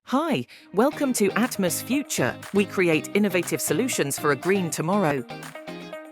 Hi, welcome to Atmosfuture. We create innovative solutions for a green tomorrow.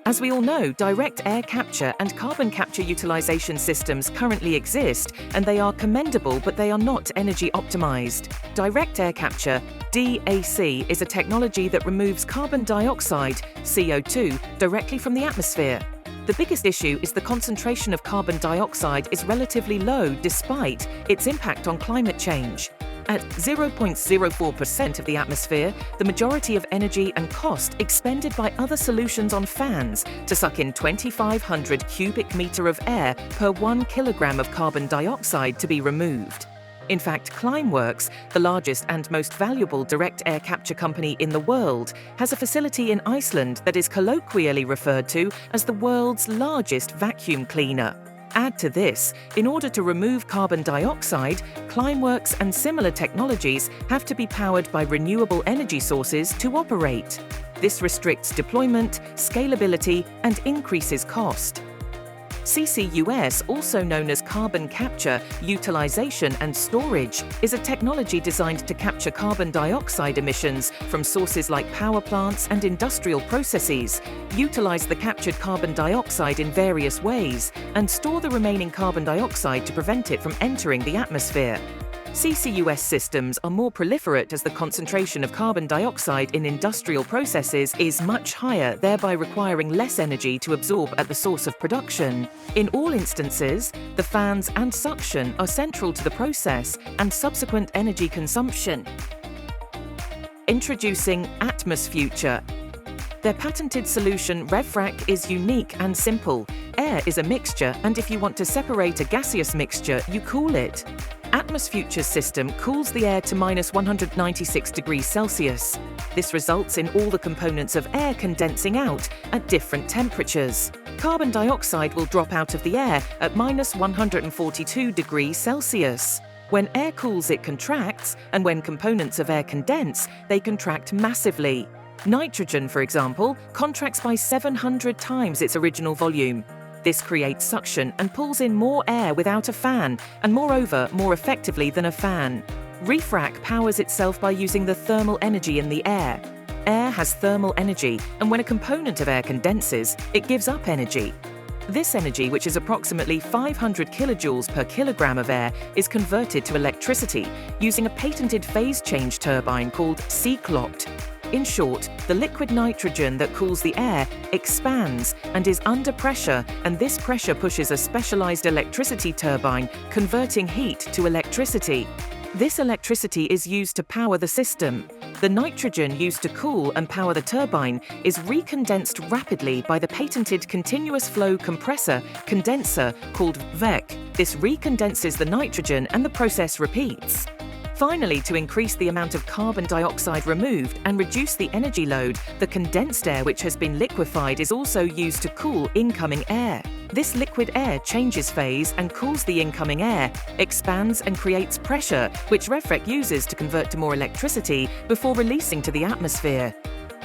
As we all know, direct air capture and carbon capture utilization systems currently exist, and they are commendable, but they are not energy optimized. Direct air capture, DAC, is a technology that removes carbon dioxide, CO2, directly from the atmosphere. The biggest issue is the concentration of carbon dioxide is relatively low despite its impact on climate change. At 0.04% of the atmosphere, the majority of energy and cost expended by other solutions on fans to suck in 2,500 cubic meter of air per 1 kilogram of carbon dioxide to be removed. In fact, Climeworks, the largest and most valuable direct air capture company in the world, has a facility in Iceland that is colloquially referred to as the world's largest vacuum cleaner. Add to this, in order to remove carbon dioxide, Climeworks and similar technologies have to be powered by renewable energy sources to operate. This restricts deployment, scalability, and increases cost. CCUS, also known as carbon capture, utilization and storage, is a technology designed to capture carbon dioxide emissions from sources like power plants and industrial processes, utilize the captured carbon dioxide in various ways, and store the remaining carbon dioxide to prevent it from entering the atmosphere. CCUS systems are more proliferate as the concentration of carbon dioxide in industrial processes is much higher, thereby requiring less energy to absorb at the source of production. In all instances, the fans and suction are central to the process and subsequent energy consumption. Introducing Atmosfuture. Their patented solution, REVFRACC, is unique and simple. Air is a mixture, and if you want to separate a gaseous mixture, you cool it. Atmosfuture's system cools the air to -196 degrees Celsius. This results in all the components of air condensing out at different temperatures. Carbon dioxide will drop out of the air at -142 degrees Celsius. When air cools, it contracts, and when components of air condense, they contract massively. Nitrogen, for example, contracts by 700 times its original volume. This creates suction and pulls in more air without a fan, and moreover, more effectively than a fan. REVFRACC powers itself by using the thermal energy in the air. Air has thermal energy, and when a component of air condenses, it gives up energy. This energy, which is approximately 500 kilojoules per kilogram of air, is converted to electricity using a patented phase change turbine called CCUS. In short, the liquid nitrogen that cools the air expands and is under pressure, and this pressure pushes a specialized electricity turbine, converting heat to electricity. This electricity is used to power the system. The nitrogen used to cool and power the turbine is recondensed rapidly by the patented continuous flow compressor condenser called VEC. This recondenses the nitrogen and the process repeats. Finally, to increase the amount of carbon dioxide removed and reduce the energy load, the condensed air which has been liquefied is also used to cool incoming air. This liquid air changes phase and cools the incoming air, expands and creates pressure, which REVFRACC uses to convert to more electricity before releasing to the atmosphere.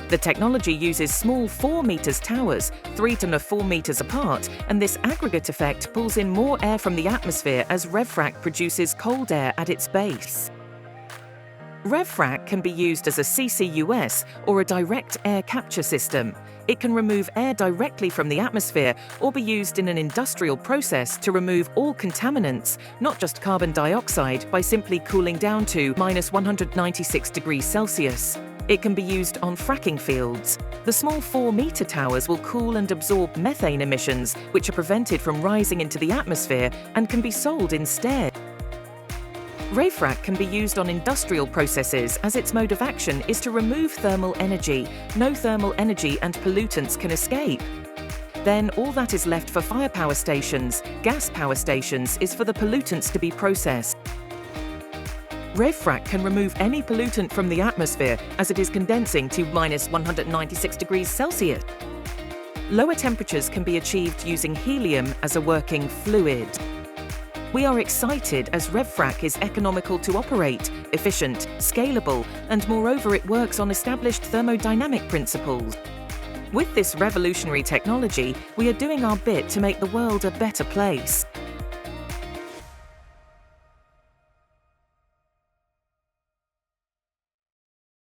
The technology uses small 4 meters towers, 3 to 4 meters apart, and this aggregate effect pulls in more air from the atmosphere as REVFRACC produces cold air at its base. REVFRACC can be used as a CCUS or a direct air capture system. It can remove air directly from the atmosphere or be used in an industrial process to remove all contaminants, not just carbon dioxide, by simply cooling down to -196 degrees Celsius. It can be used on fracking fields. The small 4-meter towers will cool and absorb methane emissions, which are prevented from rising into the atmosphere and can be sold instead. REVFRACC can be used on industrial processes as its mode of action is to remove thermal energy. No thermal energy and pollutants can escape. Then all that is left for fire power stations, gas power stations, is for the pollutants to be processed. REVFRACC can remove any pollutant from the atmosphere as it is condensing to -196 degrees Celsius. Lower temperatures can be achieved using helium as a working fluid. We are excited as REVFRACC is economical to operate, efficient, scalable, and moreover it works on established thermodynamic principles. With this revolutionary technology, we are doing our bit to make the world a better place.